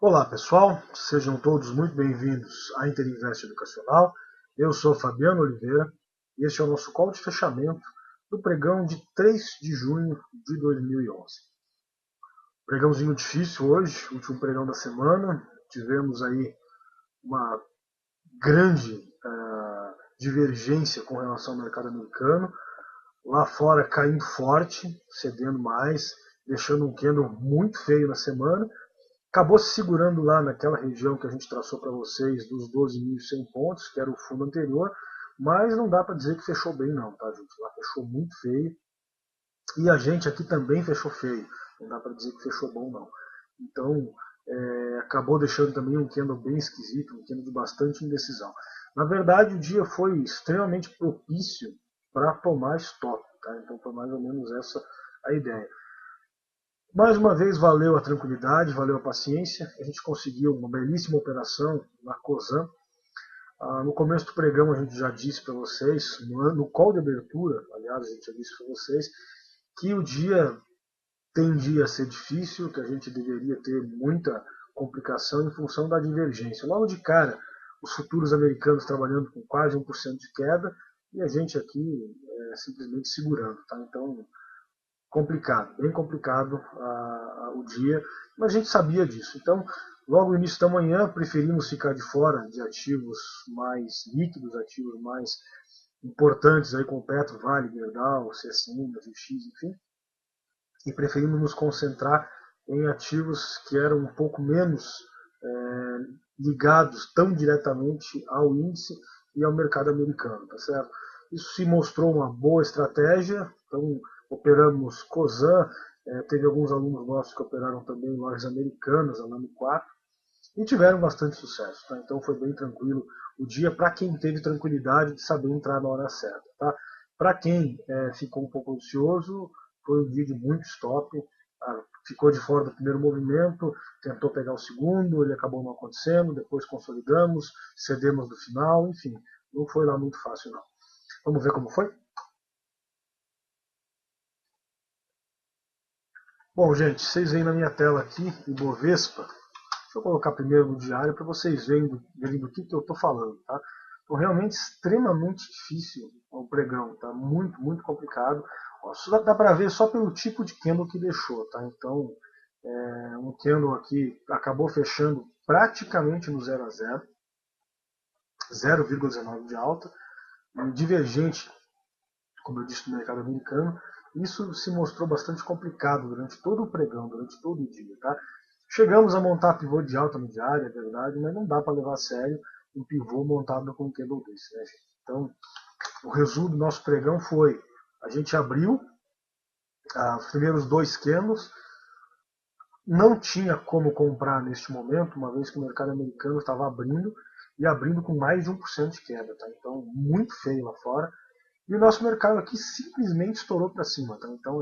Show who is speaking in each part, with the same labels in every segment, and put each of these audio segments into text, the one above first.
Speaker 1: Olá pessoal, sejam todos muito bem-vindos à Interinvest Educacional. Eu sou Fabiano Oliveira e este é o nosso call de fechamento do pregão de 3 de junho de 2011. Pregãozinho difícil hoje, último pregão da semana. Tivemos aí uma grande divergência com relação ao mercado americano. Lá fora caindo forte, cedendo mais, deixando um candle muito feio na semana. Acabou se segurando lá naquela região que a gente traçou para vocês dos 12.100 pontos, que era o fundo anterior, mas não dá para dizer que fechou bem não, tá gente? Lá fechou muito feio e a gente aqui também fechou feio, não dá para dizer que fechou bom não. Então acabou deixando também um candle bem esquisito, um candle de bastante indecisão. Na verdade o dia foi extremamente propício para tomar stop, tá? Então foi mais ou menos essa a ideia. Mais uma vez, valeu a tranquilidade, valeu a paciência. A gente conseguiu uma belíssima operação na COSAN. No começo do pregão, a gente já disse para vocês, no call de abertura, aliás, a gente já disse para vocês, que o dia tendia a ser difícil, que a gente deveria ter muita complicação em função da divergência. Logo de cara, os futuros americanos trabalhando com quase 1% de queda e a gente aqui simplesmente segurando. Tá? Então, complicado, bem complicado o dia, mas a gente sabia disso. Então, logo no início da manhã, preferimos ficar de fora de ativos mais líquidos, ativos mais importantes, aí com Petro, Vale, Gerdau, CSN, GX, enfim, e preferimos nos concentrar em ativos que eram um pouco menos ligados tão diretamente ao índice e ao mercado americano, tá certo? Isso se mostrou uma boa estratégia, então operamos COSAN, teve alguns alunos nossos que operaram também em lojas americanas, a Lame 4, e tiveram bastante sucesso, tá? Então foi bem tranquilo o dia para quem teve tranquilidade de saber entrar na hora certa, tá? Para quem ficou um pouco ansioso, foi um dia de muito stop, ficou de fora do primeiro movimento, tentou pegar o segundo, ele acabou não acontecendo, depois consolidamos, cedemos no final, enfim, não foi lá muito fácil não. Vamos ver como foi? Bom, gente, vocês veem na minha tela aqui, Ibovespa. Deixa eu colocar primeiro no diário para vocês verem do que eu estou falando, tá? Então, realmente extremamente difícil o pregão, tá? Muito, muito complicado. Ó, isso dá para ver só pelo tipo de candle que deixou, tá? Então, um candle aqui acabou fechando praticamente no 0 a 0, 0,19 de alta, divergente, como eu disse, no mercado americano. Isso se mostrou bastante complicado durante todo o pregão, durante todo o dia, tá? Chegamos a montar pivô de alta no diário, é verdade, mas não dá para levar a sério um pivô montado com um candle desse, né, gente? Então, o resumo do nosso pregão foi: a gente abriu os primeiros dois candles, não tinha como comprar neste momento, uma vez que o mercado americano estava abrindo e abrindo com mais de 1% de queda, tá? Então, muito feio lá fora. E o nosso mercado aqui simplesmente estourou para cima, tá? Então,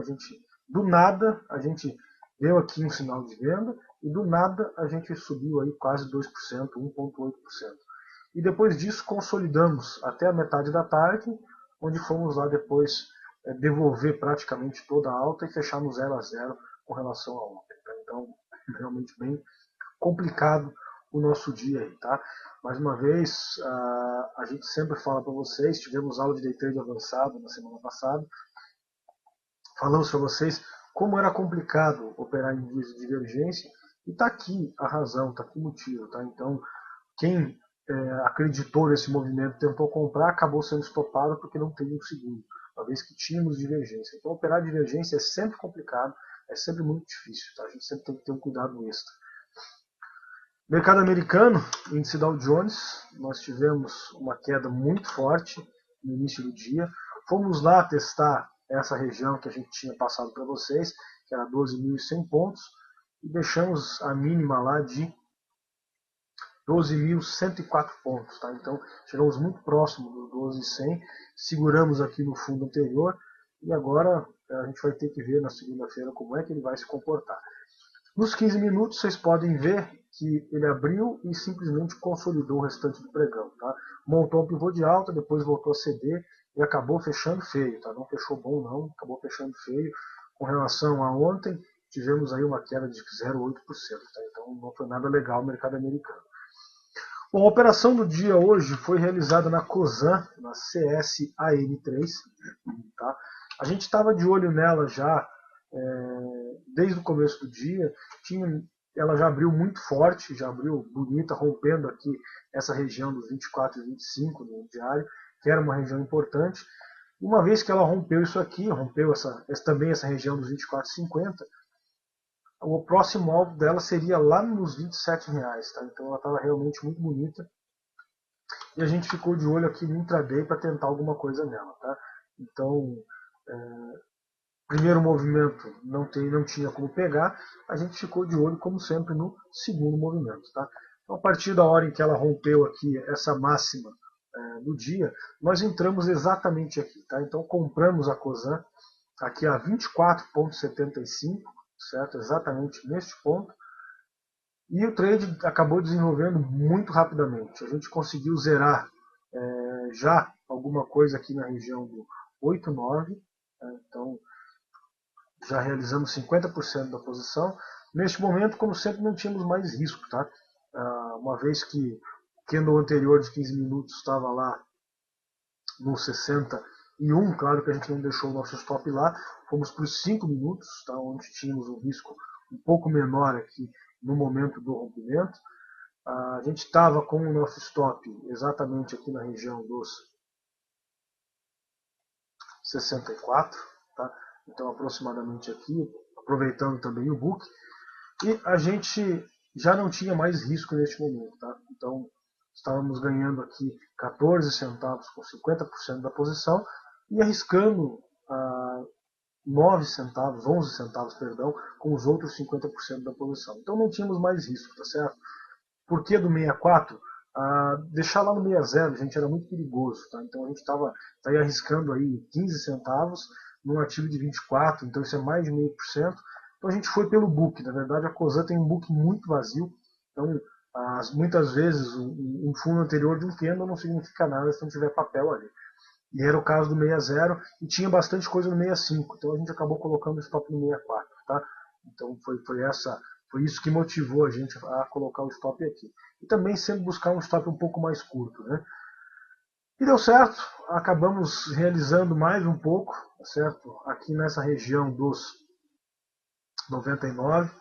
Speaker 1: do nada, a gente deu aqui um sinal de venda e do nada a gente subiu aí quase 2%, 1,8%. E depois disso consolidamos até a metade da tarde, onde fomos lá depois devolver praticamente toda a alta e fechar no 0 a 0 com relação a ontem. Tá? Então, realmente bem complicado o nosso dia aí, tá? Mais uma vez, a gente sempre fala para vocês, tivemos aula de day trade avançado na semana passada, falamos para vocês como era complicado operar em dias de divergência, e está aqui a razão, está aqui o motivo, tá? Então, quem acreditou nesse movimento, tentou comprar, acabou sendo estopado porque não teve um segundo, uma vez que tínhamos divergência. Então, operar divergência é sempre complicado, é sempre muito difícil, tá? A gente sempre tem que ter um cuidado extra. Mercado americano, índice Dow Jones, nós tivemos uma queda muito forte no início do dia. Fomos lá testar essa região que a gente tinha passado para vocês, que era 12.100 pontos, e deixamos a mínima lá de 12.104 pontos. Tá? Então, chegamos muito próximo dos 12.100, seguramos aqui no fundo anterior, e agora a gente vai ter que ver na segunda-feira como é que ele vai se comportar. Nos 15 minutos, vocês podem ver que ele abriu e simplesmente consolidou o restante do pregão. Tá? Montou um pivô de alta, depois voltou a ceder e acabou fechando feio. Tá? Não fechou bom, não, acabou fechando feio. Com relação a ontem, tivemos aí uma queda de 0,8%. Tá? Então, Então não foi nada legal o mercado americano. Bom, a operação do dia hoje foi realizada na Cosan, na CSAN3. Tá? A gente estava de olho nela já desde o começo do dia. Ela já abriu muito forte, já abriu bonita, rompendo aqui essa região dos 24 e 25 no diário, que era uma região importante. Uma vez que ela rompeu isso aqui, rompeu também essa região dos 24,50, o próximo alvo dela seria lá nos R$27. Tá? Então ela estava realmente muito bonita. E a gente ficou de olho aqui no intraday para tentar alguma coisa nela. Tá? Então, primeiro movimento não tinha como pegar, a gente ficou de olho, como sempre, no segundo movimento. Tá? Então, a partir da hora em que ela rompeu aqui essa máxima do dia, nós entramos exatamente aqui. Tá? Então, compramos a Cosan aqui a 24,75, certo? Exatamente neste ponto. E o trade acabou desenvolvendo muito rapidamente. A gente conseguiu zerar já alguma coisa aqui na região do 8,9. Então, já realizamos 50% da posição. Neste momento, como sempre, não tínhamos mais risco. Tá? Uma vez que o candle anterior de 15 minutos estava lá no 61, claro que a gente não deixou o nosso stop lá, fomos para os 5 minutos, tá? Onde tínhamos um risco um pouco menor aqui no momento do rompimento. A gente estava com o nosso stop exatamente aqui na região dos 64, tá? Então aproximadamente aqui, aproveitando também o book, e a gente já não tinha mais risco neste momento, tá? Então estávamos ganhando aqui 14 centavos com 50% da posição e arriscando 9 centavos, 11 centavos, perdão, com os outros 50% da posição. Então não tínhamos mais risco, tá certo? Por que do 64? Deixar lá no 60, gente, era muito perigoso, tá? Então a gente estava arriscando aí 15 centavos num ativo de 24, então isso é mais de 0,5%. Então a gente foi pelo book. Na verdade, a Cosan tem um book muito vazio, então muitas vezes um fundo anterior de um candle não significa nada se não tiver papel ali. E era o caso do 60 e tinha bastante coisa no 65, então a gente acabou colocando o stop no 64. Tá? Então foi isso que motivou a gente a colocar o stop aqui. E também sempre buscar um stop um pouco mais curto. Né? E deu certo, acabamos realizando mais um pouco, certo? Aqui nessa região dos 99,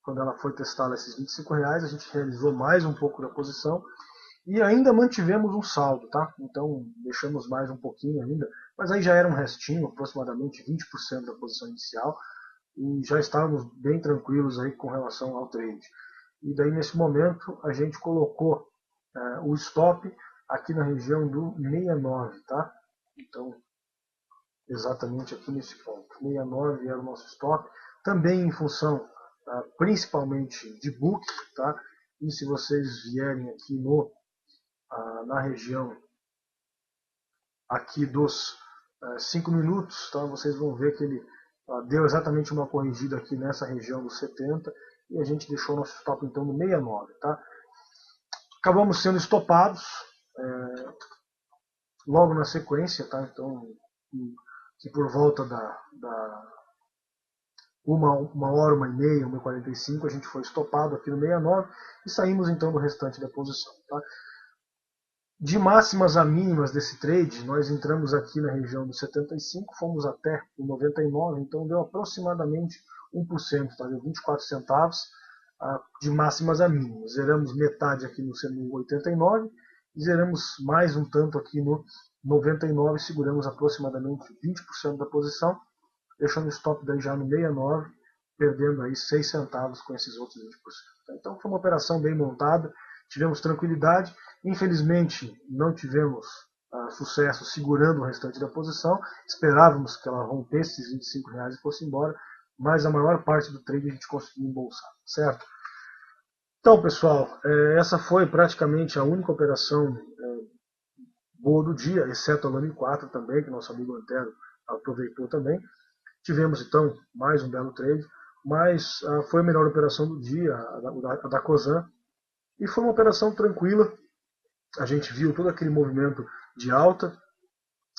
Speaker 1: quando ela foi testada esses R$25, a gente realizou mais um pouco da posição e ainda mantivemos um saldo, tá? Então deixamos mais um pouquinho ainda, mas aí já era um restinho, aproximadamente 20% da posição inicial, e já estávamos bem tranquilos aí com relação ao trade. E daí nesse momento a gente colocou o stop aqui na região do 69, tá? Então exatamente aqui nesse ponto. 69 era o nosso stop, também em função principalmente de book, tá? E se vocês vierem aqui na região aqui dos 5 minutos, tá? Vocês vão ver que ele deu exatamente uma corrigida aqui nessa região dos 70 e a gente deixou nosso stop então no 69, tá? Acabamos sendo estopados logo na sequência, tá? Então que por volta da uma hora, 1h30, 1h45, a gente foi estopado aqui no 69 e saímos então do restante da posição. Tá? De máximas a mínimas desse trade, nós entramos aqui na região dos 75, fomos até o 99, então deu aproximadamente 1%, tá? Deu 24 centavos de máximas a mínimas. Zeramos metade aqui no 89 e zeramos mais um tanto aqui no 99, seguramos aproximadamente 20% da posição, deixando o stop daí já no 69, perdendo aí 6 centavos com esses outros 20%. Então foi uma operação bem montada, tivemos tranquilidade, infelizmente não tivemos sucesso segurando o restante da posição, esperávamos que ela rompesse esses R$25 e fosse embora, mas a maior parte do trade a gente conseguiu embolsar, certo? Então pessoal, essa foi praticamente a única operação boa do dia, exceto a Lame 4 também, que nosso amigo Antero aproveitou também. Tivemos então mais um belo trade, mas foi a melhor operação do dia, a da Cosan, e foi uma operação tranquila. A gente viu todo aquele movimento de alta,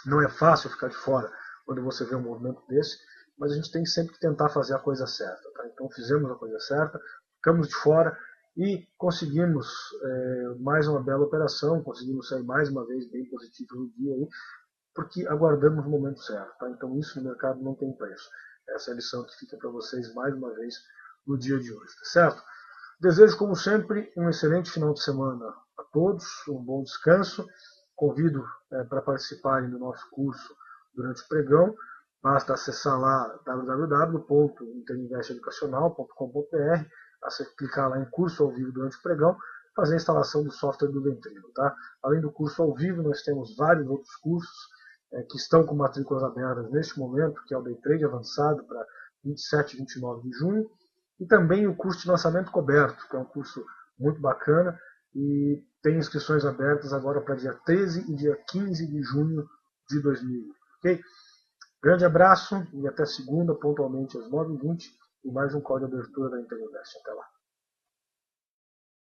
Speaker 1: não é fácil ficar de fora quando você vê um movimento desse, mas a gente tem sempre que tentar fazer a coisa certa. Tá? Então fizemos a coisa certa, ficamos de fora e conseguimos mais uma bela operação, conseguimos sair mais uma vez bem positivo no dia aí, porque aguardamos o momento certo. Tá? Então isso no mercado não tem preço. Essa é a lição que fica para vocês mais uma vez no dia de hoje, tá certo? Desejo, como sempre, um excelente final de semana a todos, um bom descanso. Convido para participarem do nosso curso durante o pregão. Basta acessar lá www.interinvesteeducacional.com.br, clicar lá em curso ao vivo durante o pregão, fazer a instalação do software do Ventrilo. Tá? Além do curso ao vivo, nós temos vários outros cursos que estão com matrículas abertas neste momento, que é o Day Trade avançado para 27 e 29 de junho, e também o curso de lançamento coberto, que é um curso muito bacana e tem inscrições abertas agora para dia 13 e dia 15 de junho de 2020. Okay? Grande abraço e até segunda, pontualmente às 9h20, e mais um call de abertura da Interinvest. Até lá.